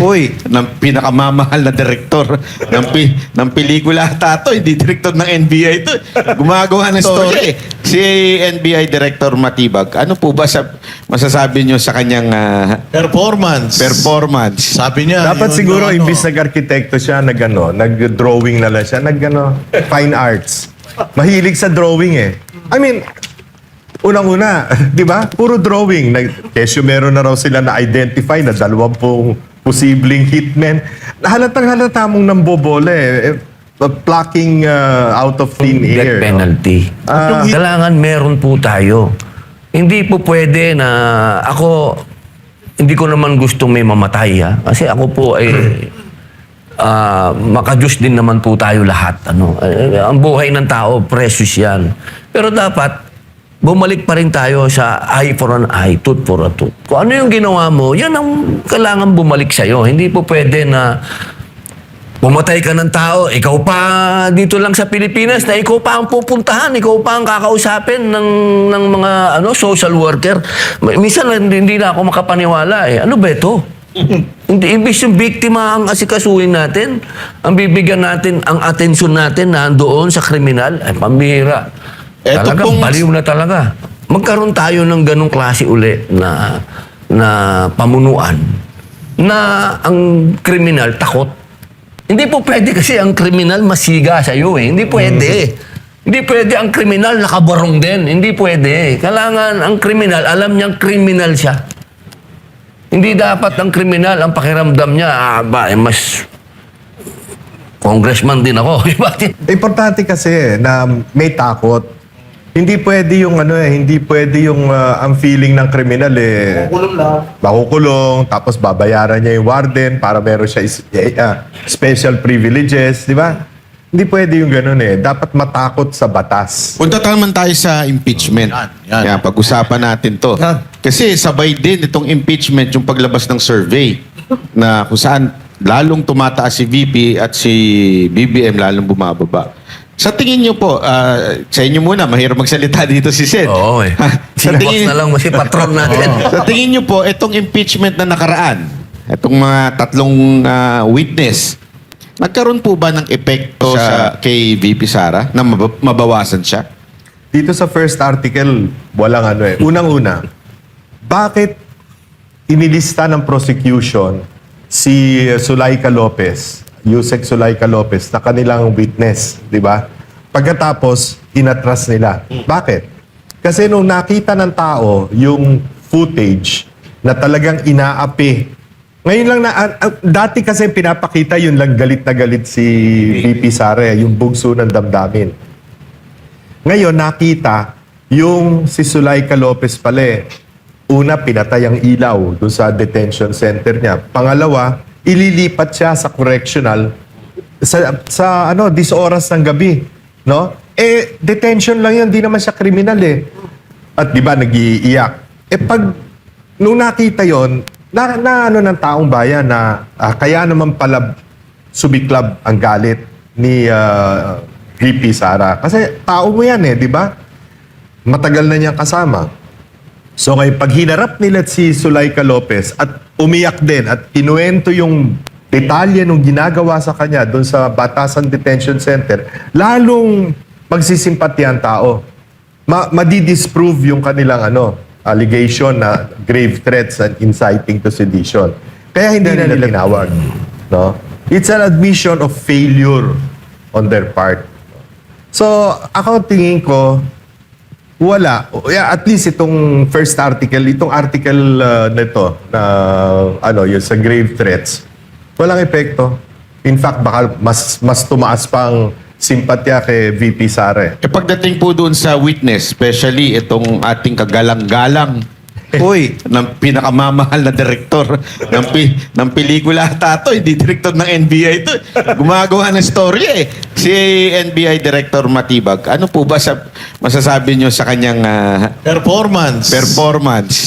Uy, ng pinakamamahal na direktor ng pelikula tato, hindi direktor ng NBI to. Gumagawa ng story. Si NBI Director Matibag, ano po ba masasabi nyo sa kanyang Performance. Sabi niya. Dapat yun siguro, na ano. imbis nag-arkitekto siya, nag-drawing na lang siya, fine arts. Mahilig sa drawing eh. I mean, unang-una, di ba? Puro drawing. Kesyo meron na raw sila na-identify na 20 posibleng hitmen. Halatang-halata mong nambobole eh. Plucking out of thin Death air. penalty. Kailangan meron po tayo. Hindi po pwede na ako, hindi ko naman gusto may mamatay ha. Kasi ako po ay makajus din naman po tayo lahat. Ang buhay ng tao, precious yan. Pero dapat, bumalik pa rin tayo sa eye for an eye, tooth for a tooth. Kung ano yung ginawa mo, yan ang kailangan bumalik sa'yo. Hindi po pwede na pumatay ka ng tao, ikaw pa dito lang sa Pilipinas na ikaw pa ang pupuntahan, ikaw pa ang kakausapin ng mga social worker. Minsan hindi na ako makapaniwala eh. Ano ba ito? Hindi, imbis yung biktima ang asikasuhin natin, ang bibigyan natin, ang atensyon natin na doon sa kriminal, ay pambihira. Talagang baliw na talaga. Magkaroon tayo ng ganong klase uli na pamunuan na ang kriminal takot. Hindi po pwede kasi ang kriminal masiga sa iyo eh. Hindi pwede. Hindi pwede ang kriminal nakabarong din. Hindi pwede. Kailangan ang kriminal, alam niyang kriminal siya. Hindi dapat ang kriminal, ang pakiramdam niya, mas congressman din ako. Importante kasi na may takot. Hindi pwede yung hindi pwede yung ang feeling ng kriminal eh. Makukulong, tapos babayaran niya yung warden para meron siya special privileges, di ba? Hindi pwede yung ganun eh. Dapat matakot sa batas. Punta naman tayo sa impeachment. Yan. Pag-usapan natin to. Kasi sabay din itong impeachment yung paglabas ng survey na kung saan lalong tumataas si VP at si BBM lalong bumababa. Sa tingin nyo po, sa inyo muna, mahirap magsalita dito si Seth. Oo eh. Sinabot na lang si patron natin. Sa tingin nyo po, itong impeachment na nakaraan, itong mga tatlong witness, nagkaroon po ba ng epekto kay VP Sara na mabawasan siya? Dito sa first article, walang Unang-una, bakit inilista ng prosecution si Zulaika Lopez, Yusek Zulaika Lopez, na kanilang witness, di ba? Pagkatapos, inatras nila. Bakit? Kasi nung nakita ng tao yung footage na talagang inaapi, ngayon lang dati kasi pinapakita yun lang galit na galit si VP Sara, yung bugso ng damdamin. Ngayon, nakita yung si Zulaika Lopez pala una, pinatay ang ilaw dun sa detention center niya. Pangalawa, ililipat siya sa correctional sa 10 oras ng gabi, no? Detention lang 'yun, di naman siya kriminal eh. At di ba nag-iiyak? Nung nakita 'yon, ng taong bayan na kaya naman pala sumiklab ang galit ni VP Sara. Kasi tao mo 'yan eh, di ba? Matagal na niyang kasama. So ngayon, pag hinarap nila si Zulaika Lopez at umiyak din at kinuwento yung detalye nung ginagawa sa kanya doon sa Batasan Detention Center, lalong magsisimpati ang tao. Madi-disprove yung kanilang allegation na grave threats and inciting to sedition. Kaya hindi na nila tinawag. No? It's an admission of failure on their part. So, ako tingin ko, wala. At least itong first article, itong article nito na yung sa grave threats, walang epekto. In fact, baka mas tumaas pang simpatya kay VP Sara. Pagdating po doon sa witness, especially itong ating kagalang-galang Uy, ng pinakamamahal na direktor ng pelikula tato, hindi direktor ng NBI to. Gumagawa ng story eh. Si NBI Director Matibag, ano po ba masasabi nyo sa kanyang Performance.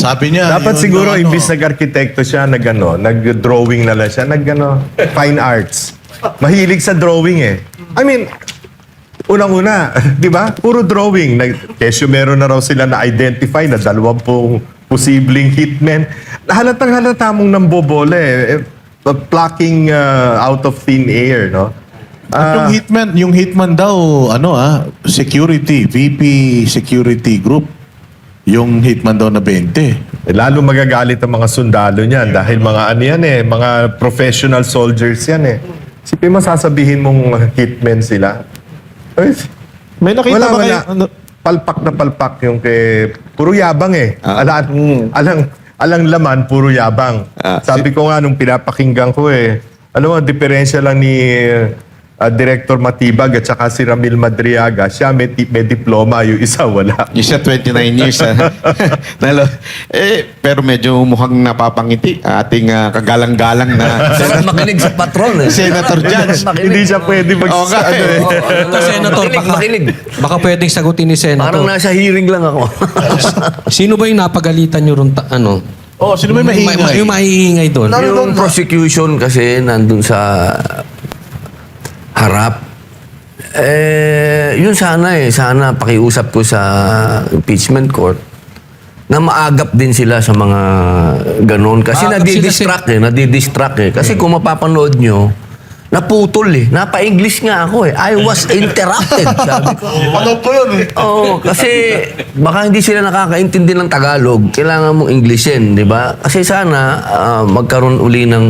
Sabi niya. Dapat yun siguro, na imbis nag-arkitekto siya, nag-drawing na lang siya, fine arts. Mahilig sa drawing eh. I mean, unang-una, di ba? Puro drawing. Kesyo meron na raw sila na-identify na 20 posibleng hitmen. Halatang-halata mong nambobole eh. plucking out of thin air, no? At yung hitman daw, security, VP Security Group. Yung hitman daw na 20. Lalo magagalit ang mga sundalo niyan dahil mga ano yan mga professional soldiers yan eh. Sipin mo sasabihin mong hitmen sila. Ay, May nakita wala, ba kayo? wala. Palpak na palpak yung kay... Puro yabang eh. Alang laman, puro yabang. Sabi ko nga nung pinapakinggan ko alam mo, diferensya lang ni Director Matibag at saka si Ramil Madriaga. Siya may diploma, yung isa wala. Yung siya 29 years. Pero medyo mukhang napapangiti ating kagalang-galang na Sarap makinig sa patron eh. Senator Judge. Hindi siya pwede Oo nga, Senator, Makinig. baka pwedeng sagutin ni Parang Senator. nasa hearing lang ako. Sino ba yung napagalitan nyo ron? Oh, sino may maingay? Yung maiingay doon. Yung prosecution kasi nandun sa harap. Yun sana pakiusap ko sa impeachment court na maagap din sila sa mga ganon. Kasi Maagap nadidistract eh. Kasi kung mapapanood nyo, naputol eh. Napa-English nga ako eh. I was interrupted. Sabi ko. Ano po yun? Oo, kasi baka hindi sila nakakaintindi ng Tagalog. Kailangan mong Englishin, di ba? Kasi sana magkaroon uli ng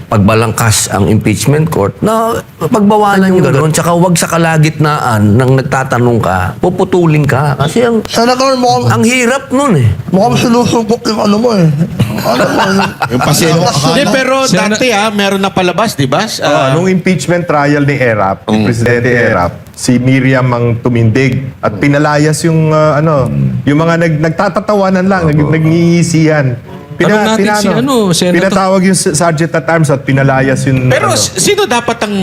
pagbalangkas ang impeachment court na pagbawalan yung gano'n. Tsaka huwag sa kalagitnaan nang nagtatanong ka, puputulin ka. Kasi Senator, ang hirap nun eh. mukhang sinusubok yung ano mo eh. Ano mo, Yung pasensya. Hindi, pero Sen- dati meron na palabas, di ba? Nung impeachment trial ni Erap, ni Presidente Erap, si Miriam ang tumindig at pinalayas yung yung mga nagtatatawanan lang, nangingisihan. Tanong natin si Senator. Pinatawag yung Sergeant at Arms at pinalayas yung Pero sino dapat ang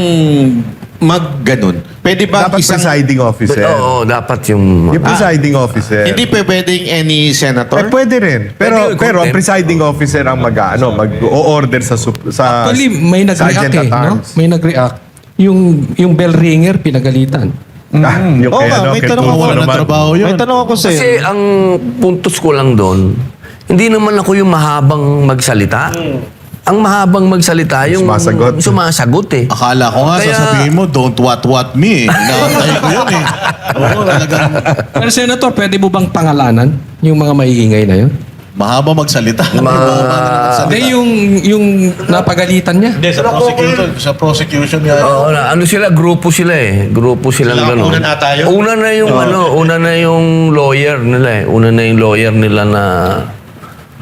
mag-ganon? Pwede ba dapat presiding officer. Oo, dapat yung... Yung presiding officer. Hindi pwedeng any senator? Pwede rin. Pero Pwede, ang contempt. presiding officer ang mag-o-order sa Actually, may nag-react Sergeant eh. at No? Arms. May nag-react. Yung bell ringer, pinagalitan. Yung Oo kay, nga, may kay tanong Tulfo Wala na naman. trabaho yun. May tanong ako sa'yo. Kasi ang puntos ko lang doon, hindi naman ako yung mahabang magsalita. Ang mahabang magsalita, yung Sumasagot. eh. Akala ko nga, Kaya- sasabihin mo, don't what me eh. Inaantay ko yun eh. Oo, talagang Pero Senator, pwede mo bang pangalanan yung mga maiingay na yun? mahaba magsalita. Hindi, yung napagalitan niya. Hindi, sa prosecution nga. Oo, ano sila, grupo sila eh. Grupo silang Sila ang gano'n. una na tayo? Una na yung lawyer nila eh. Una na yung lawyer nila na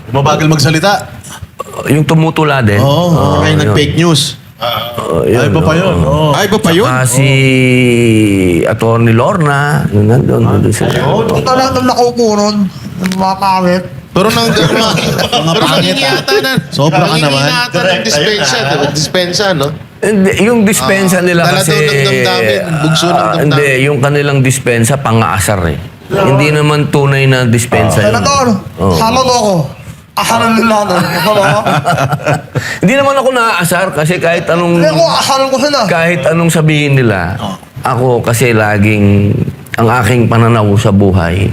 Mabagal magsalita. yung tumutula din. Oo. Kaya yun. nag-fake news. Ay, iba pa yun. Oo. Ay, ba pa yun? Si Atty. Lorna, yun nandun sila. Ito lang nang nakaupo ron. Mga pangit. Pero nang Mga pangit ah. Sobra ka naman. Dispensa, no? Hindi, yung dispensa nila dala kasi... daw ng damdamin, bugso ng damdamin. Hindi, yung kanilang dispensa, pang-aasar eh. Hindi naman tunay na dispensa yun. Senator, sama mo ako. Asaran nila nun. Hindi naman ako naaasar kasi kahit anong... Hindi ako, asaran ko sila. Kahit anong sabihin nila, ako kasi laging... Ang aking pananaw sa buhay,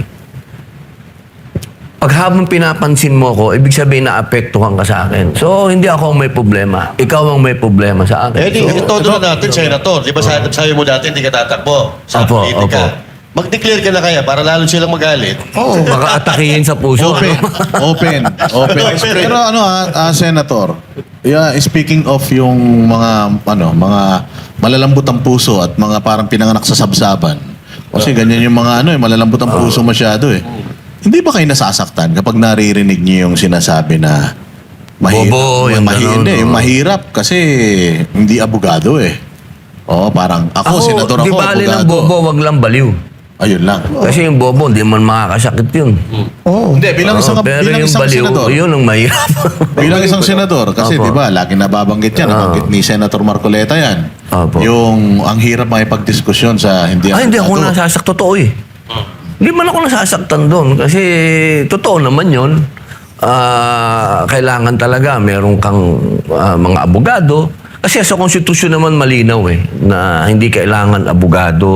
pag habang pinapansin mo ako, ibig sabihin naapektuhan ka sa akin. So, hindi ako ang may problema. Ikaw ang may problema sa akin. Todo na natin, Senator. Di ba sabi mo dati, hindi ka tatakbo sa Opo, politika. opo. Mag-declare ka na kaya para lalo silang magalit. Oo. Baka atakihin sa puso. Open. Ano? Open. Pero Senator, speaking of yung mga malalambot ang puso at mga parang pinanganak sa sabsaban. Kasi ganyan yung mga malalambot ang puso masyado eh. Hindi ba kayo nasasaktan kapag naririnig niyo yung sinasabi na Bobo, yung ganun, hindi, yung oo. mahirap kasi hindi abogado eh. Oo, parang ako, senador ako, di bali ng abogado. bobo, wag lang baliw. Ayun lang. Kasi yung bobo, hindi man makakasakit yun. Hindi, bilang isang, Pero bilang yung isang baliw, senador. yun ang mahirap. Bilang isang senador, kasi Opo. di ba, lagi nababanggit yan, nabanggit ni Senator Marcoleta yan. Opo. Yung ang hirap makipagdiskusyon sa hindi Hindi ako abogado. nasasaktan. Totoo eh. Hindi man ako nasasaktan doon. Kasi totoo naman yun. Kailangan talaga meron kang mga abogado. Kasi sa konstitusyon naman malinaw eh, na hindi kailangan abogado.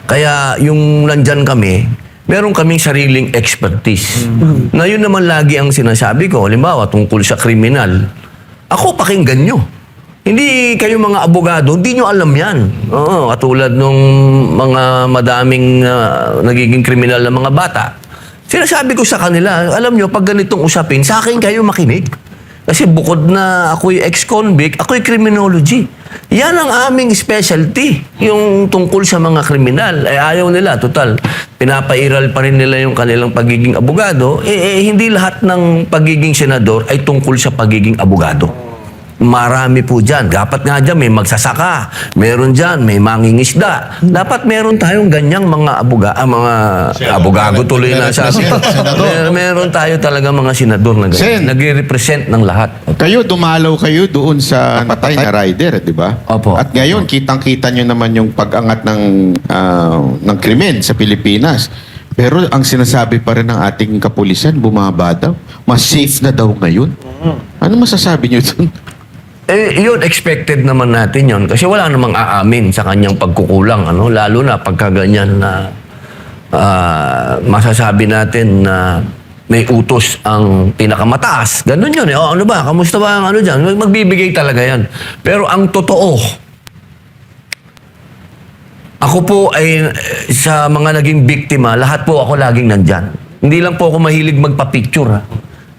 Kaya yung nandyan kami, meron kaming sariling expertise. Na yun naman lagi ang sinasabi ko. Halimbawa, tungkol sa kriminal. Ako, pakinggan nyo. Hindi kayo mga abogado, hindi nyo alam yan. Oo, katulad nung mga madaming nagiging kriminal na mga bata. Sinasabi ko sa kanila, alam nyo, pag ganitong usapin, sa akin kayo makinig. Kasi bukod na ako'y ex-convict, ako'y criminology. Yan ang aming specialty, yung tungkol sa mga kriminal. Ayaw nila, total. Pinapairal pa rin nila yung kanilang pagiging abogado. Hindi lahat ng pagiging senador ay tungkol sa pagiging abogado. Marami po dyan. Dapat nga dyan may magsasaka. Meron dyan, may mangingisda. Dapat meron tayong ganyang mga abogado tuloy na sa meron tayo talaga mga senador na Sen. ganyan. Nagre-represent ng lahat. Kayo, dumalaw kayo doon sa patay na rider, di ba? Opo. At ngayon, kitang-kita nyo naman yung pag-angat ng krimen sa Pilipinas. Pero ang sinasabi pa rin ng ating kapulisan, bumaba daw. Mas safe na daw ngayon. Ano masasabi nyo doon? Yun, expected naman natin yun. Kasi wala namang aamin sa kanyang pagkukulang. Lalo na pagkaganyan na masasabi natin na may utos ang pinakamataas. Ganun yun. Ano ba? Kamusta ba ang dyan? Magbibigay talaga yan. Pero ang totoo, ako po ay sa mga naging biktima, lahat po ako laging nandyan. Hindi lang po ako mahilig magpa-picture. Ha?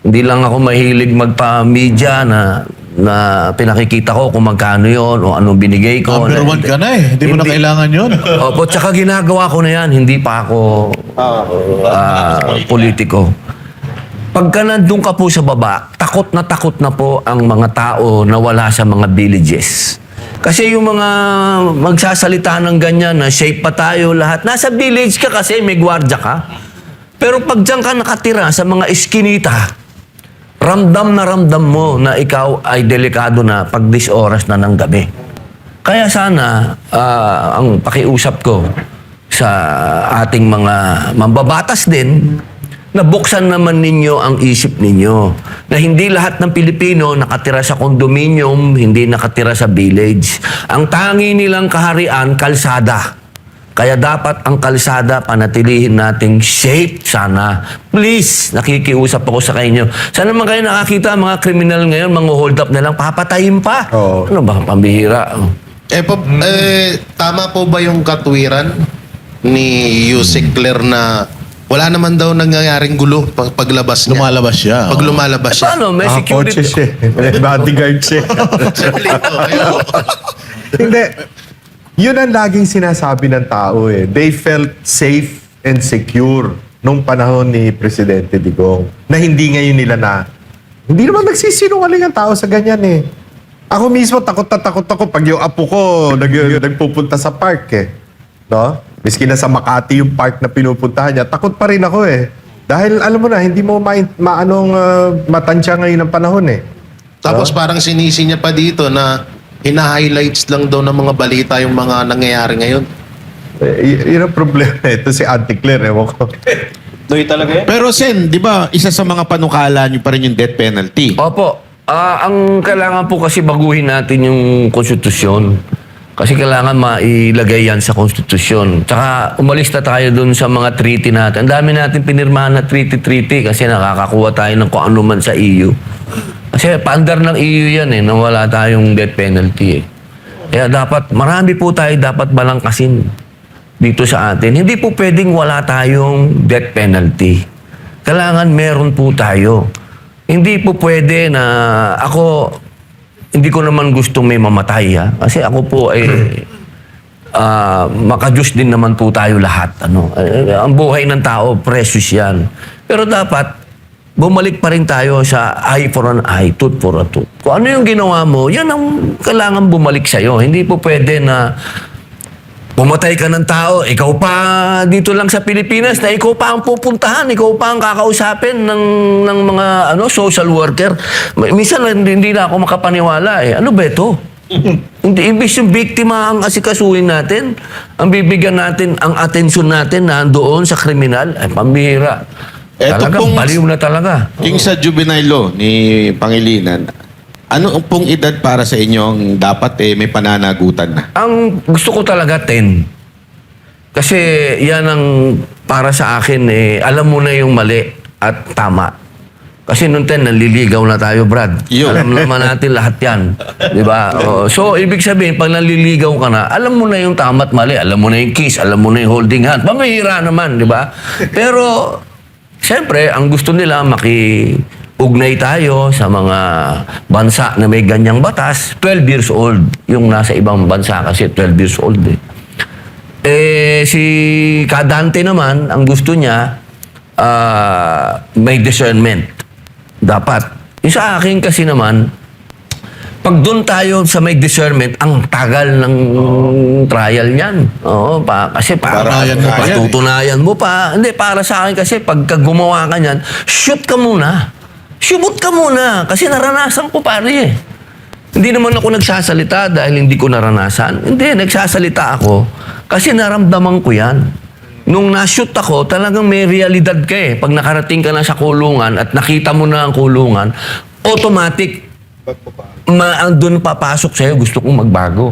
Hindi lang ako mahilig magpa-media na pinakikita ko kung magkano yon o anong binigay ko. Number one ka na eh. Hindi mo na kailangan yun. Opo, tsaka ginagawa ko na yan. Hindi pa ako politiko. Pagka nandun ka po sa baba, takot na po ang mga tao na wala sa mga villages. Kasi yung mga magsasalita ng ganyan na safe pa tayo lahat, nasa village ka kasi may gwardya ka. Pero pag dyan ka nakatira sa mga eskinita, ramdam mo na ikaw ay delikado na pag 10 oras na ng gabi. Kaya sana, ang pakiusap ko sa ating mga mambabatas din, na buksan naman ninyo ang isip ninyo. Na hindi lahat ng Pilipino nakatira sa condominium, hindi nakatira sa village. Ang tangi nilang kaharian, kalsada. Kaya dapat ang kalsada panatilihin nating safe sana. Please, nakikiusap ako sa inyo. Sana naman kayo nakakita mga kriminal ngayon, mga hold up na lang, papatayin pa. Oo. Ano ba, pambihira? Tama po ba yung katwiran ni Yusek Claire na wala naman daw nangyayaring gulo paglabas niya? Lumalabas siya. Pag lumalabas siya. Paano? May Nakakotse security. siya. May bodyguard siya. Hindi. Yun ang laging sinasabi ng tao eh. They felt safe and secure nung panahon ni Presidente Digong. Na hindi ngayon nila na. Hindi naman nagsisinungaling ang tao sa ganyan eh. Ako mismo takot na takot ako pag yung apo ko nagpupunta sa park eh. No? Miski na sa Makati yung park na pinupuntahan niya, takot pa rin ako eh. Dahil alam mo na, hindi mo matansya ngayon ang panahon eh. Tapos parang sinisi niya pa dito na hina-highlights lang daw ng mga balita yung mga nangyayari ngayon. Yun ang problema. Ito si Auntie Claire, ewan ko. Pero Sen, di ba, isa sa mga panukala nyo pa rin yung death penalty? Opo. Ang kailangan po kasi baguhin natin yung konstitusyon. Kasi kailangan mailagay yan sa konstitusyon. Tsaka umalis na tayo dun sa mga treaty natin. Ang dami natin pinirmahan na treaty kasi nakakakuha tayo ng kung ano man sa EU. Kasi paandar ng EU yan na wala tayong death penalty Kaya dapat, marami po tayo dapat balangkasin dito sa atin. Hindi po pwedeng wala tayong death penalty. Kailangan meron po tayo. Hindi po pwede na ako, hindi ko naman gustong may mamatay Kasi ako po ay makajus din naman po tayo lahat. Ang buhay ng tao, precious yan. Pero dapat, bumalik pa rin tayo sa eye for an eye, tooth for a tooth. Kung ano yung ginawa mo, yan ang kailangan bumalik sa'yo. Hindi po pwede na pumatay ka ng tao, ikaw pa dito lang sa Pilipinas na ikaw pa ang pupuntahan, ikaw pa ang kakausapin ng mga social worker. Minsan hindi na ako makapaniwala Ano ba ito? Hindi, imbis yung biktima ang asikasuhin natin, ang bibigyan natin, ang atensyon natin na doon sa kriminal, ay pambihira. Talagang baliw na talaga. Yung sa juvenile law ni Pangilinan, ano pong edad para sa inyo ang dapat may pananagutan na? Ang gusto ko talaga 10. Kasi yan ang para sa akin, alam mo na yung mali at tama. Kasi noon nanliligaw na tayo, Brad. Yun. Alam naman natin lahat yan. Di ba? So, ibig sabihin, pag nanliligaw ka na, alam mo na yung tama at mali. Alam mo na yung kiss, alam mo na yung holding hand. Pamihira naman, di ba? Pero, siyempre, ang gusto nila, ugnay tayo sa mga bansa na may ganyang batas. 12 years old. Yung nasa ibang bansa kasi 12 years old si Kadante naman, ang gusto niya, may discernment. Dapat. Yung sa akin kasi naman, pag doon tayo sa may discernment, ang tagal ng trial niyan. Oo, kasi Patunayan mo pa yan, patutunayan mo pa. Hindi, para sa akin kasi pagka gumawa ka niyan, shoot ka muna. Shoot ka muna. Kasi naranasan ko pare. Hindi naman ako nagsasalita dahil hindi ko naranasan. Hindi, nagsasalita ako kasi naramdaman ko yan. Nung na-shoot ako, talagang may realidad ka eh. Pag nakarating ka na sa kulungan at nakita mo na ang kulungan, automatic, doon papasok sa'yo, gusto kong magbago.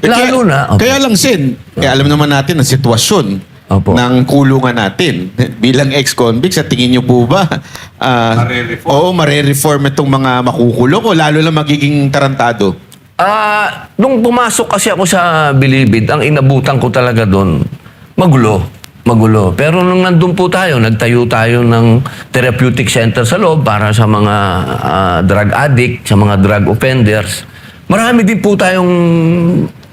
Lalo na. Kaya lang, Sen, alam naman natin ang sitwasyon Opo. ng kulungan natin. Bilang ex-convict, sa tingin niyo po ba, mare-reform itong mga makukulong o lalo lang magiging tarantado? Nung pumasok kasi ako sa Bilibid, ang inabutan ko talaga doon, magulo. Pero nung nandun po tayo, nagtayo tayo ng therapeutic center sa loob para sa mga drug addict, sa mga drug offenders. Marami din po tayong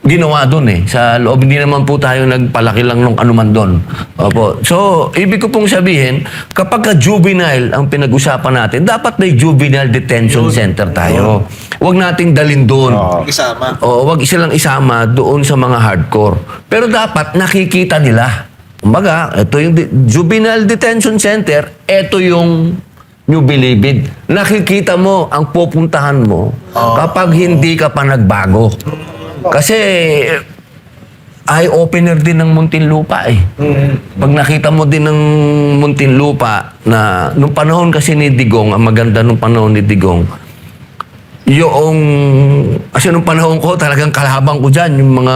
ginawa doon sa loob. Hindi naman po tayo nagpalaki lang nung anuman doon. Opo. So, ibig ko pong sabihin, kapag ka-juvenile ang pinag-usapan natin, dapat may juvenile detention center tayo. Huwag nating dalhin doon. Huwag silang isama doon sa mga hardcore. Pero dapat nakikita nila. Kumbaga, ito yung juvenile detention center, ito yung New Bilibid. Nakikita mo ang pupuntahan mo kapag hindi ka pa nagbago. Kasi eye-opener din ng Muntinlupa Pag nakita mo din ng Muntinlupa na nung panahon kasi ni Digong, ang maganda nung panahon ni Digong, kasi nung panahon ko, talagang kalaban ko dyan, yung mga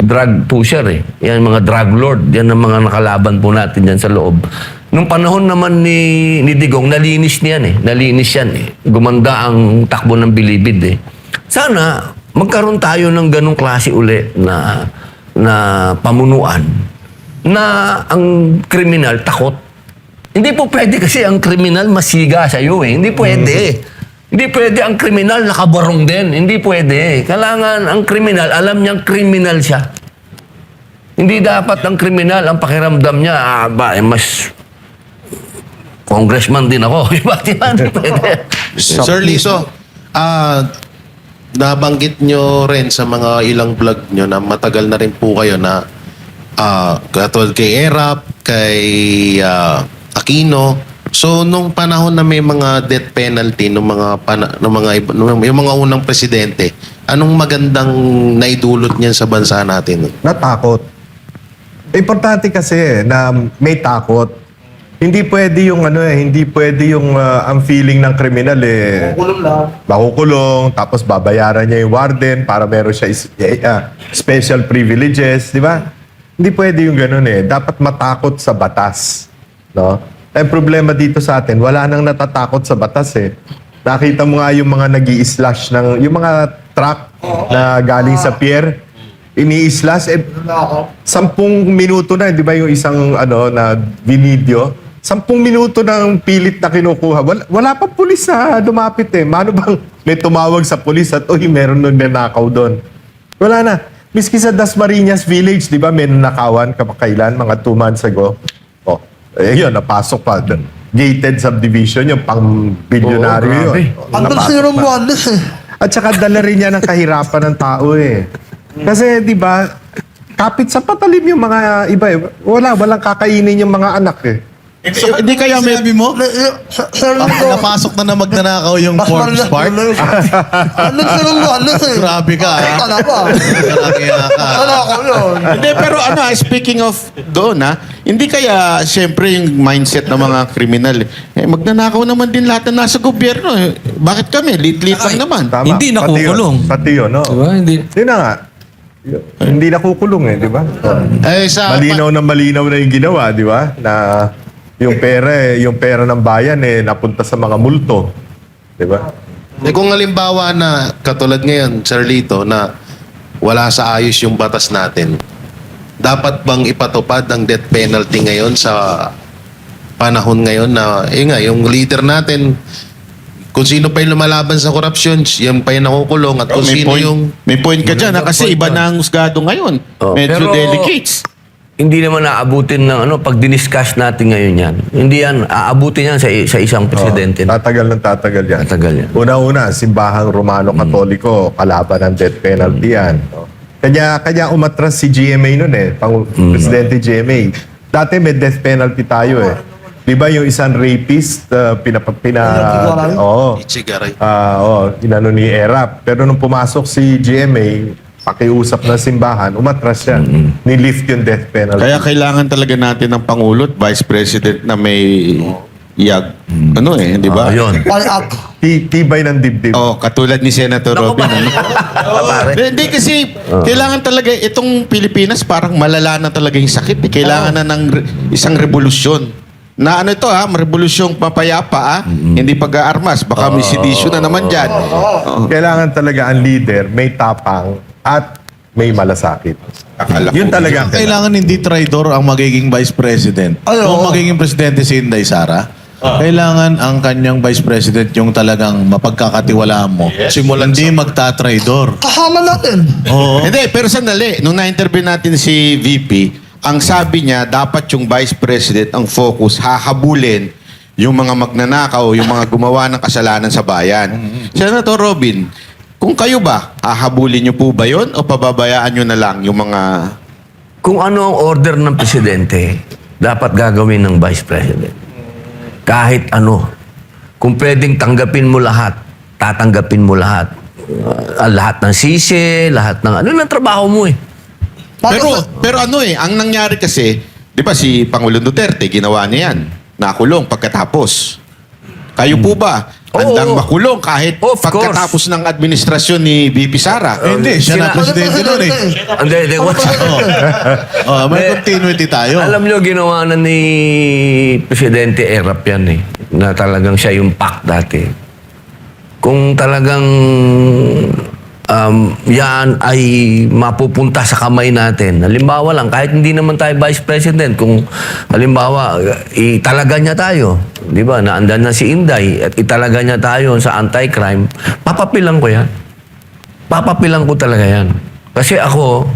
drug pusher Yan, mga drug lord. Yan ang mga nakalaban po natin dyan sa loob. Nung panahon naman ni Digong, nalinis niyan Nalinis yan Gumanda ang takbo ng Bilibid Sana, magkaroon tayo ng ganong klase uli na pamunuan na ang kriminal takot. Hindi po pwede kasi ang kriminal masiga sa iyo Hindi pwede. Hindi pwede ang kriminal nakabarong din. Hindi pwede. Kailangan ang kriminal, alam niyang kriminal siya. Hindi dapat ang kriminal, ang pakiramdam niya, mas congressman din ako. Bakit yan? Hindi pwede. Sir Liso, nabanggit nyo rin sa mga ilang vlog nyo na matagal na rin po kayo na katulad kay Erap, kay Aquino. So, nung panahon na may mga death penalty yung mga unang presidente, anong magandang naidulot niyan sa bansa natin? Natakot. Importante kasi na may takot. Hindi pwede yung ang feeling ng kriminal Kulong lang. makukulong, tapos babayaran niya yung warden para meron siya special privileges, di ba? Hindi pwede yung ganun Dapat matakot sa batas, no? Ang problema dito sa atin, wala nang natatakot sa batas Nakita mo nga yung mga nag-i-slash yung mga truck na galing sa pier, ini-slash 10 minuto na, di ba yung isang na video? 10 minuto ng pilit na kinukuha. Wala pa pulis na lumapit Mano bang may tumawag sa pulis at meron nung nanakaw doon? Wala na. Miski sa Dasmariñas Village, di ba, may nanakawan kamakailan, mga 2 months ago. Yun, napasok pa. Gated subdivision, yung pang-bilyonaryo yun. Andun si Romualdez At saka dala rin niya ng kahirapan ng tao Kasi, di ba, kapit sa patalim yung mga iba walang kakainin yung mga anak So, hindi kaya may... Sinabi mo? Sir Lito. Napasok na magnanakaw yung Forbes Park? Andun si Romualdez Grabe ka, ha? Ano pa? Kaya ka. Ano ako yun? Hindi, pero speaking of doon hindi kaya siyempre yung mindset ng mga kriminal magnanakaw naman din lahat na nasa gobyerno Bakit kami? Lit-lit lang naman. Tama. Hindi nakukulong. Pati yun, no? Diba? Hindi. Yun na nga. Hindi nakukulong eh, di ba? Malinaw na yung ginawa, di ba? Na yung pera ng bayan napunta sa mga multo. Di ba? Kung halimbawa na katulad ngayon, Sir Lito, na wala sa ayos yung batas natin, dapat bang ipatupad ang death penalty ngayon sa panahon ngayon na, yung leader natin, kung sino pa yung lumalaban sa korupsyon, yan pa yung nakukulong at kung sino yung... May point ka dyan, kasi iba na ang husgado ngayon. Oh, Medyo pero- delicates. Hindi naman aabutin ng pag diniscuss natin ngayon yan. Hindi yan, aabutin yan sa isang presidente. Tatagal yan. Tatagal yan. Una-una, simbahang Romano-Katoliko, kalaban ng death penalty yan. No? Kanya umatras si GMA nun Presidente GMA. Dati may death penalty tayo Di ba yung isang rapist, Ichigaray. inano ni Erap. Pero nung pumasok si GMA, pakiusap ng simbahan, umatras siya. Nilift yung death penalty. Kaya kailangan talaga natin ng Pangulo at Vice President na may yag. Di ba? Ayun. Payak. Tibay ng dibdib. Oh, katulad ni Senator Robin. Pare. Hindi kasi kailangan talaga itong Pilipinas parang malala na talaga yung sakit. Kailangan na ng isang revolusyon. Na ito revolusyong papayapa hindi pag-aarmas. Baka may sedisyon na naman dyan. Kailangan talaga ang leader may tapang at may malasakit. Akala Yun ko- talaga. Kailangan hindi traitor ang magiging vice president. Kung magiging presidente si Inday Sara, kailangan ang kanyang vice president yung talagang mapagkakatiwalaan mo. Simulan hindi magtatraidor. Kasama natin. Oo. Hindi, pero sandali. Nung na-interview natin si VP, ang sabi niya, dapat yung Vice President ang focus, hahabulin yung mga magnanakaw, yung mga gumawa ng kasalanan sa bayan. Senator Robin, kung kayo ba, hahabulin niyo po ba yun o pababayaan niyo na lang yung mga... Kung ano ang order ng presidente, dapat gagawin ng vice president. Kahit ano. Kung pwedeng tanggapin mo lahat, tatanggapin mo lahat. Lahat ng sisi, lahat ng ano ng trabaho mo Pero ang nangyari kasi, di ba si Pangulong Duterte, ginawa niya yan. Nakulong pagkatapos. Kayo po ba? Handang Oo. makulong kahit Of course. pagkatapos ng administrasyon ni VP Sara. Hindi, siya na presidente nun eh. Hindi, what's May continuity tayo. Alam nyo, ginawa na ni Presidente Erap yan na talagang siya yung PAC dati. Kung talagang yan ay mapupunta sa kamay natin. Halimbawa lang, kahit hindi naman tayo Vice President, kung halimbawa, italaga niya tayo, di ba, naandan na si Inday, at italaga niya tayo sa anti-crime, papapilang ko yan. Papapilang ko talaga yan. Kasi ako,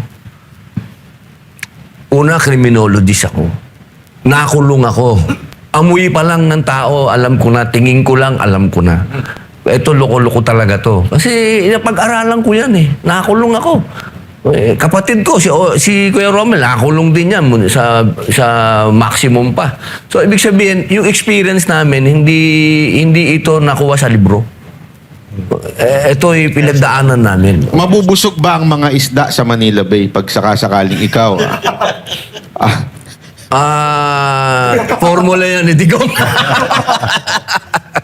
una, criminologist ako. Nakulong ako. Amoy pa lang ng tao, alam ko na. Tingin ko lang, alam ko na. Ito, loko-loko talaga to. Kasi napag-aralan ko yan Nakulong ako. Kapatid ko, si Kuya Romel, nakakulong din yan sa maximum pa. So, ibig sabihin, yung experience namin, hindi ito nakuha sa libro. Ito'y pinagdaanan namin. Mabubusog ba ang mga isda sa Manila Bay pag sakasakaling ikaw? Formula yan, hindi ko.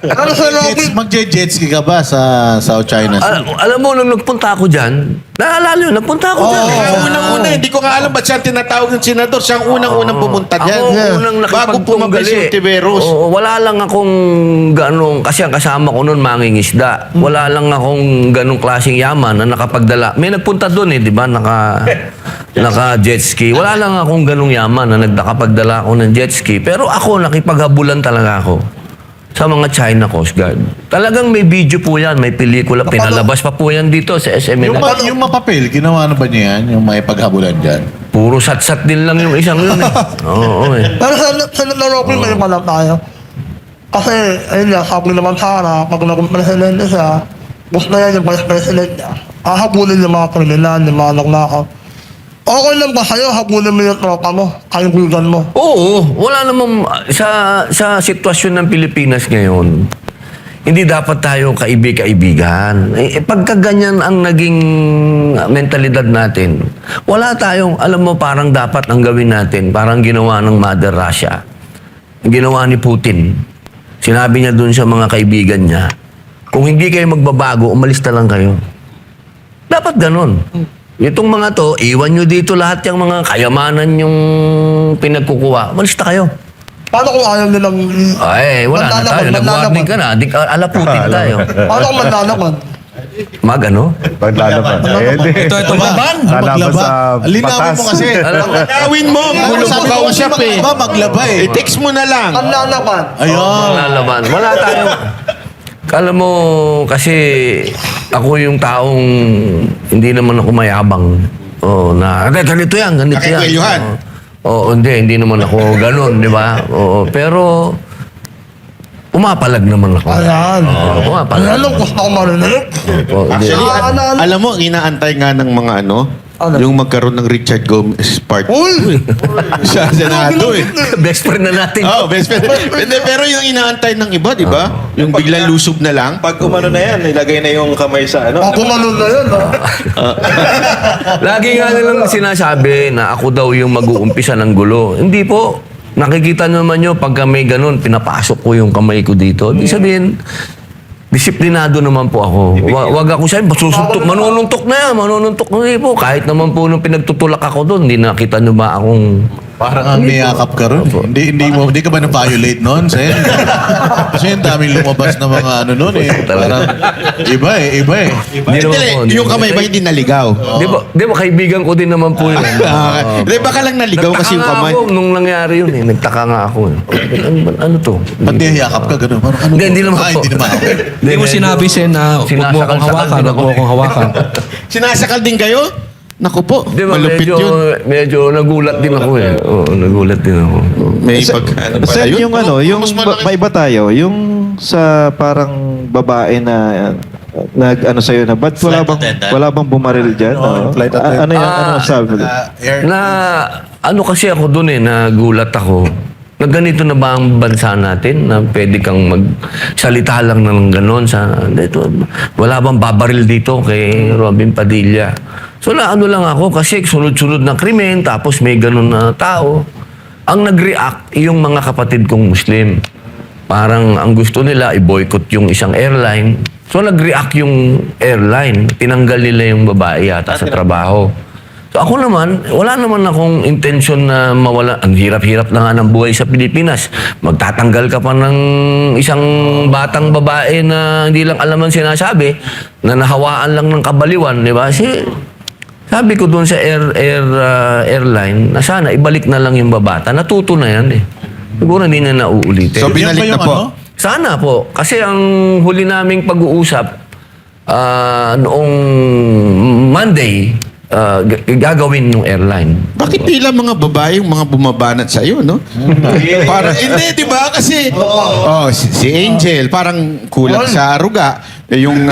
Pero Sir Robin, Magje-jet ski ka ba sa South China Sea? Alam mo, nung nagpunta ako dyan, naalala yun, nagpunta ako dyan. Kaya unang-una, hindi ko nga alam ba't siya tinatawag ng senador. Siya ang unang-unang pumunta dyan. Ako unang Bago pumabay si nakipagtunggali. Tiveros. Wala lang akong ganong, kasi ang kasama ko noon mangingisda. Wala lang akong ganong klaseng yaman na nakapagdala. May nagpunta doon di ba? Naka jet ski. Wala lang akong ganong yaman na nakapagdala ako ng jet ski. Pero ako, nakipaghabulan talaga ako sa mga China Coast Guard. Talagang may video po yan, may pelikula. Pinalabas pa po yan dito sa SMN. Yung mapapel, ginawa na ba niya yan? Yung may paghabulan dyan? Puro sat-sat din lang yung isang yun Oo pero Sir Robin, may malam tayo. Kasi, ayun nga, sabi naman Sara, pag naging presidente siya, gusto na yan yung vice president niya. Hahabulin yung mga kriminal, yung mga nagnakaw. Okay lang ba sa'yo, habulin mo yung tropa mo, kaibigan mo? Oo, wala namang sa sitwasyon ng Pilipinas ngayon. Hindi dapat tayo kaibigan. Pagka ganyan ang naging mentalidad natin, wala tayong, alam mo, parang dapat ang gawin natin, parang ginawa ng Mother Russia. Ginawa ni Putin. Sinabi niya dun sa mga kaibigan niya, kung hindi kayo magbabago, umalis na lang kayo. Dapat ganun. Itong mga to, iwan nyo dito lahat yung mga kayamanan yung pinagkukuha. Malista kayo. Paano kung ayaw nilang... Ay, wala na tayo. Nag-warning ka na. Alaputin tayo. Paano kung manlalakad? Ano? Paglalaban. Ito, Laban! Lalaban sa Linawin batas. mo kasi. Gawin mo, gulo mo kausap eh. Maglaba eh. I-text mo na lang. Manlalakad. Ayun. Lalaban. Wala tayo. Kala mo, kasi ako yung taong hindi naman ako mayabang. Ganito yan, ganito yan. Nakikwelyuhan. Hindi naman ako ganun, di ba? Pero, umapalag naman ako. Ayan. Umapalag. Ayan ang gusto ko marinig. Actually, Ah, alam mo, inaantay nga ng mga Ano? yung magkaroon ng Richard Gomez part Uy! sa Senado eh. Best friend na natin. Oh, best friend. Pero yung inaantay ng iba, di ba? Yung biglang lusob na lang. Pag umano na yan, ilagay na yung kamay sa ano. Ako manon na yun, ha? Lagi nga nilang sinasabi na ako daw yung mag-uumpisa ng gulo. Hindi po. Nakikita naman nyo, pagka may ganun, pinapasok ko yung kamay ko dito. Ibig sabihin, disiplinado naman po ako. Wag ako siya, manununtok na yan, manununtok na yan po. Kahit naman po nung pinagtutulak ako doon, hindi nakita nyo ba akong... Parang ang niyakap ka ron. Hindi ka ba na-violate noon, Sen? Kasi ang daming lumabas na mga ano noon eh. Parang iba eh. Hindi naman po, hindi Yung naman. kamay ba hindi naligaw? Di ba kaibigan ko din naman po yun. Di baka lang naligaw kasi yung Nagtaka nga kamay. ako nung nangyari yun eh. Nagtaka nga ako eh. Ano to? Ba't niyakap ka gano'n? Parang ano? Hindi naman po. Hindi naman. Hindi mo sinabi, Sen, na huwag mo akong hawakan, huwag mo akong hawakan. Sinasakal din kayo? Naku po, Di ba, malupit medyo yun. nagulat din ako eh. Oo, nagulat din ako. May pag... ano ba Sir, yun? yung Mas malaki- maiba tayo, yung sa parang babae na nag-ano sa'yo na, ba't Flight attendant? wala bang bumaril dyan? Oo, flight attendant. Ano yan? Ano sabi mo? Ano kasi ako dun eh, nagulat ako. Na ganito na ba ang bansa natin na pwede kang magsalita lang ng gano'n sa dito, wala bang babaril dito kay Robin Padilla. So ano lang ako kasi sunod-sunod na krimen tapos may gano'n na tao. Ang nag-react yung mga kapatid kong Muslim. Parang ang gusto nila i-boycott yung isang airline. So nag-react yung airline. Tinanggal nila yung babae yata sa trabaho. So ako naman, wala naman akong intention na mawala. Ang hirap-hirap na nga ng buhay sa Pilipinas. Magtatanggal ka pa ng isang batang babae na hindi lang alam ang sinasabi, na nahawaan lang ng kabaliwan, di ba? Sabi ko doon sa airline na sana ibalik na lang yung babata. Natuto na yan eh. Siguro hindi na nauulitin. So, Yan ba binalik na yung po. ano? Sana po. Kasi ang huli naming pag-uusap noong Monday, gagawin yung airline. Bakit tila mga babae yung mga bumabanat sa iyo, no? Parang hindi, 'di ba? Kasi si Angel parang kulang sa aruga. Yung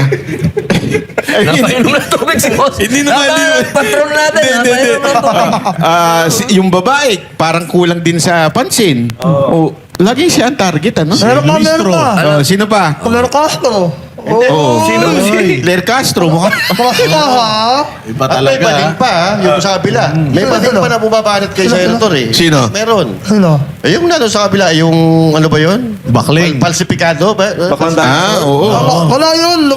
Napainom na tubig si boss. Hindi naman, hindi naman. Patron natin. Napainom na tubig. yung babae parang kulang din sa pansin. Oh, lagi siya ang target, ano? Meron ka. Sino pa? Claire Castro. Oh, sino si Claire Castro? Mukhang Kasi ka, ha? Iba At may talaga. bading pa, yung sa kabila. May bading pa na bumabanat kay Senator eh. Sino? Meron. Sino? Yung na doon sa kabila, yung ano ba yun? Bakling. Falsifikado ba? oo. Wala yun.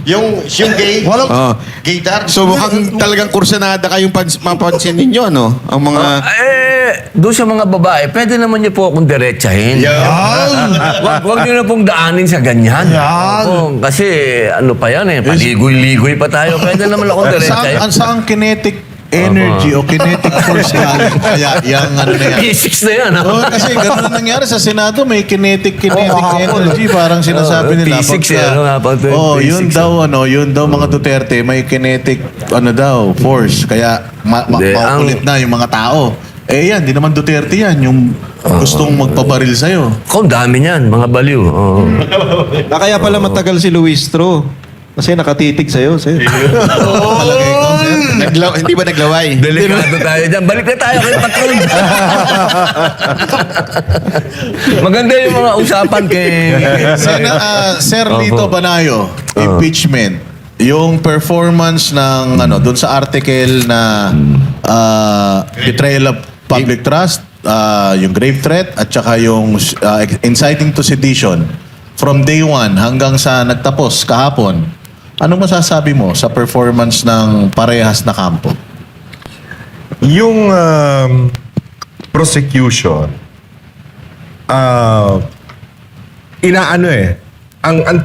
Yung gay. Walang... Oh. Gaydar. So mukhang talagang kursanada kayong mapansin ninyo, no? Ang mga... Doon sa mga babae, pwede naman niyo po akong diretsahin. Wag niyo na pong daanin sa ganyan. Yan. Opo, kasi ano pa yan eh, paligoy-ligoy pa tayo. Pwede naman akong diretsahin. Saan kinetic energy o kinetic force galing? Kaya yung ano na yan. Physics na yan, ha? Oo, kasi gano'n ang nangyari sa Senado, may kinetic energy. Parang sinasabi nila. Physics eh, ano nga pa ito? Yun daw mga Duterte, may kinetic, force. Kaya Hindi, makulit na yung mga tao. Eh yan, di naman Duterte yan, yung gustong magpabaril sa'yo. Kung dami niyan, mga baliw. Oo. Kaya pala matagal si Luis Tro. Kasi nakatitig sa'yo, Sen. Talaga ikaw, sir. Hindi ba naglaway? Delikado tayo dyan. Balik na tayo kay Patron. Maganda yung mga usapan kay... Sir Lito Banayo, impeachment. Yung performance ng doon sa article na betrayal of public trust, yung grave threat at saka yung inciting to sedition from day 1 hanggang sa nagtapos kahapon. Anong masasabi mo sa performance ng parehas na kampo? Yung prosecution, ang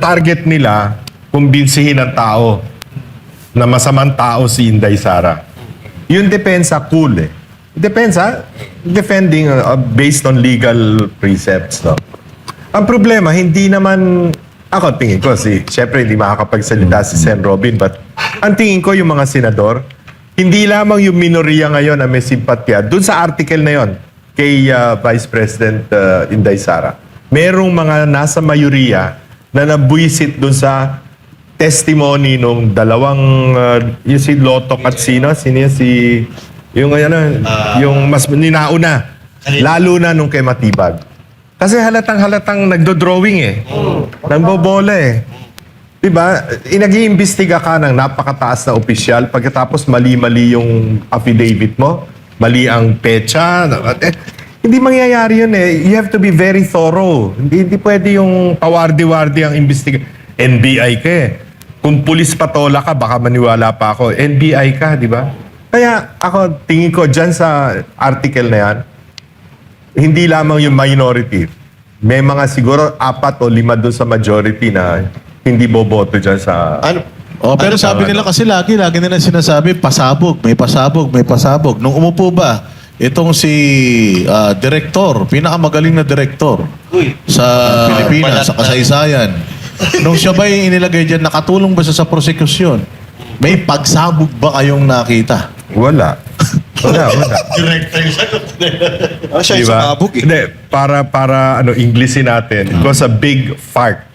target nila, kumbinsihin ang tao na masamang tao si Inday Sara. Yung depensa, cool eh. Depensa, defending based on legal precepts. No? Ang problema, hindi naman, ako tingin ko, syempre hindi makakapagsalita si Sen Robin, but ang tingin ko yung mga senador, hindi lamang yung minoriya ngayon na may simpatya, dun sa article na yon kay Vice President Inday Sara, merong mga nasa mayoriya na nabuisit dun sa testimony nung dalawang, yung si Lotok at sino yun, yung mas ninauna, lalo na nung kay Matibag. Kasi halatang nagdo-drawing eh. Nagbobola eh. Diba? Nag-iimbestiga ka ng napakataas na opisyal, pagkatapos mali-mali yung affidavit mo, mali ang pecha. Hindi mangyayari yun eh. You have to be very thorough. Hindi pwede yung pawardi-wardi ang imbestiga. NBI ka eh. Kung pulis patola ka, baka maniwala pa ako. NBI ka, di ba? Kaya ako, tingin ko dyan sa article na yan, hindi lamang yung minority. May mga siguro 4 o 5 doon sa majority na hindi boboto dyan sa... Pero sabi nila kasi lagi nila sinasabi, pasabog. Nung umupo ba, itong si direktor, pinakamagaling na direktor sa Pilipinas, sa kasaysayan. Nung siya ba yung inilagay dyan, nakatulong ba siya sa prosekusyon? May pagsabog ba kayong nakita? Wala. Wala. Director yung sagot. Siya yung Diba? sumabog eh. Hindi, para Englishin natin, it was a big fart.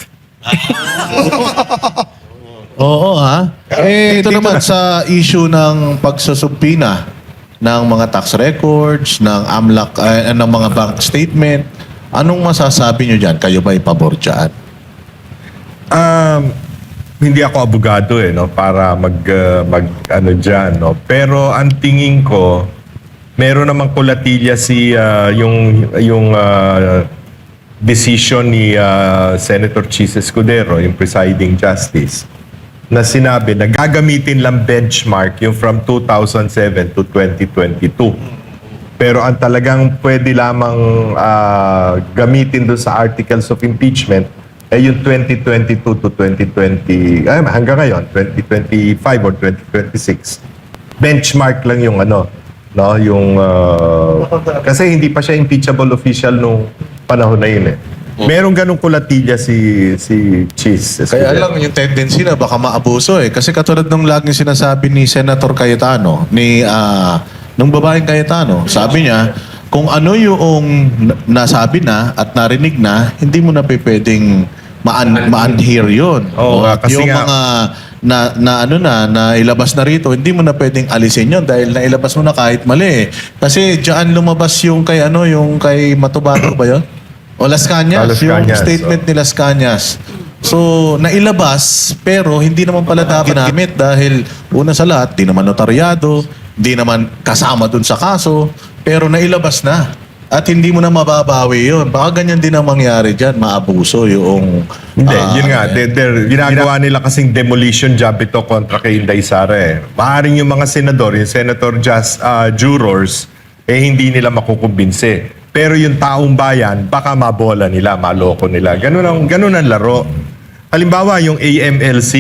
Oo, ha? Ito naman sa issue ng pagsusubpina ng mga tax records, ng AMLAC, ng mga bank statement. Anong masasabi nyo dyan? Kayo ba pabor dyan? Hindi ako abogado no, para mag ano diyan, no. Pero ang tingin ko, meron namang kulatilya yung decision ni Senator Chis Escudero, yung presiding justice, na sinabi na gagamitin lang benchmark yung from 2007 to 2022. Pero ang talagang pwede lamang gamitin doon sa articles of impeachment ay yung 2022 to 2020, hanggang ngayon, 2025 or 2026. Benchmark lang yung kasi hindi pa siya impeachable official nung panahon na yun eh. Merong ganong kulatilya si Chis. Kaya lang yung tendency na baka maabuso eh. Kasi katulad ng laging sinasabi ni Senator Cayetano, nung babaeng Cayetano, sabi niya, kung ano yung nasabi na at narinig na, hindi mo na pwedeng ma-unhear yun. At kasi yung nga, mga na ilabas na rito, hindi mo na pwedeng alisin yun dahil nailabas mo na kahit mali. Kasi diyan lumabas yung kay Matubato ba yun? O Las Cañas, Las yung Cañas, statement ni Las Cañas. So, nailabas, pero hindi naman pala dapat ginamit dahil una sa lahat, di naman notaryado, di naman kasama dun sa kaso, pero nailabas na. At hindi mo na mababawi yun. Baka ganyan din ang mangyari dyan, maabuso yung... Hindi, yun nga. Ginagawa nila kasing demolition job ito kontra kay Inday Sara eh. Maaaring yung mga senador, yung senator jurors, hindi nila makukumbinse. Pero yung taong bayan, baka mabola nila, maloko nila. Ganun ang laro. Halimbawa, yung AMLC,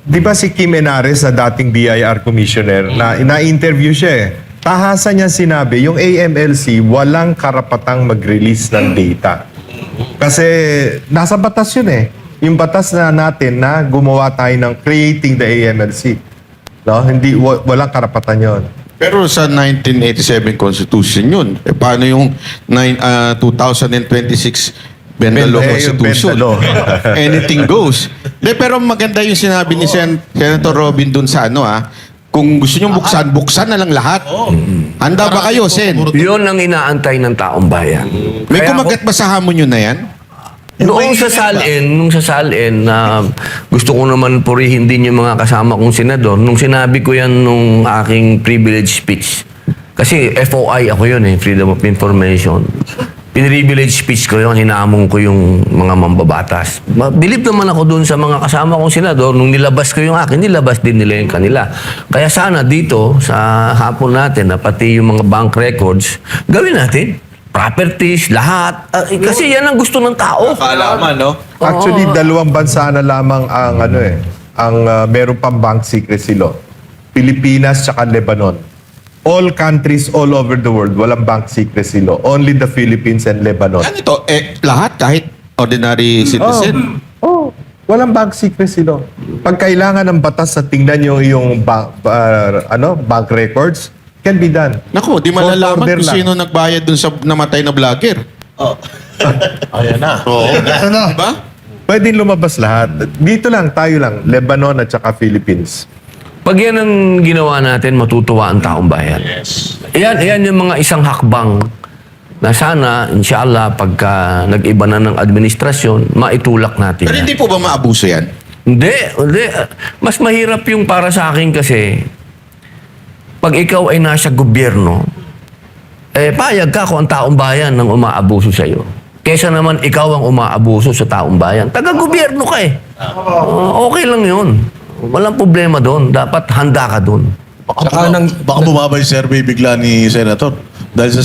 di ba si Kim Enares na dating BIR commissioner, na-interview siya eh. Tahasan niya sinabi, yung AMLC walang karapatang mag-release ng data. Kasi nasa batas yun eh. Yung batas na natin na gumawa tayo ng creating the AMLC. No? Walang karapatan yon. Pero sa 1987 Constitution yun. Paano yung 2026 Bendalo Constitution? Bendalo. Anything goes. Pero maganda yung sinabi ni Senator Robin dun sa kung gusto nyo buksan na lang lahat. Handa ba kayo, Sen? Yun ang inaantay ng taong bayan. May Kaya kumagat ba sa hamon nyo na yan? Nung sa salin na gusto ko naman purihin din yung mga kasama kong senador, nung sinabi ko yan nung aking privilege speech, kasi FOI ako yun Freedom of Information. pinrivilege speech ko yun, hinamon ko yung mga mambabatas. Believe naman ako dun sa mga kasama kong senador, nung nilabas ko yung akin, nilabas din nila yung kanila. Kaya sana dito, sa hapon natin, na pati yung mga bank records, gawin natin. Properties, lahat. Kasi yan ang gusto ng tao. Kaalaman, no? Actually, dalawang bansa na lamang ang meron pang bank secrecy law. Pilipinas tsaka Lebanon. All countries all over the world, walang bank secrecy law. Only the Philippines and Lebanon. Ano ito? Lahat, kahit ordinary citizen. Walang bank secrecy law. Pag kailangan ng batas na tingnan yung iyong bank records, can be done. Naku, di Court malalaman order kung lang. sino nagbayad dun sa namatay na vlogger. Ayan na. Oo. Ano na? Diba? Pwedeng lumabas lahat. Dito lang, tayo lang. Lebanon at saka Philippines. Pag yan ang ginawa natin, matutuwa ang taong bayan. Yes. Yan yung mga isang hakbang na sana, inshallah, pagka nag-iba na ng administrasyon, maitulak natin Pero yan. hindi po ba maabuso yan? Hindi. Mas mahirap yung para sa akin kasi, pag ikaw ay nasa gobyerno, payag ka kung ang taong bayan nang umaabuso sa'yo. Kesa naman ikaw ang umaabuso sa taong bayan. Taga-gobyerno ka eh. Okay lang yun. Walang problema doon. Dapat handa ka doon. Baka bumaba yung survey bigla ni Senator. Dahil sa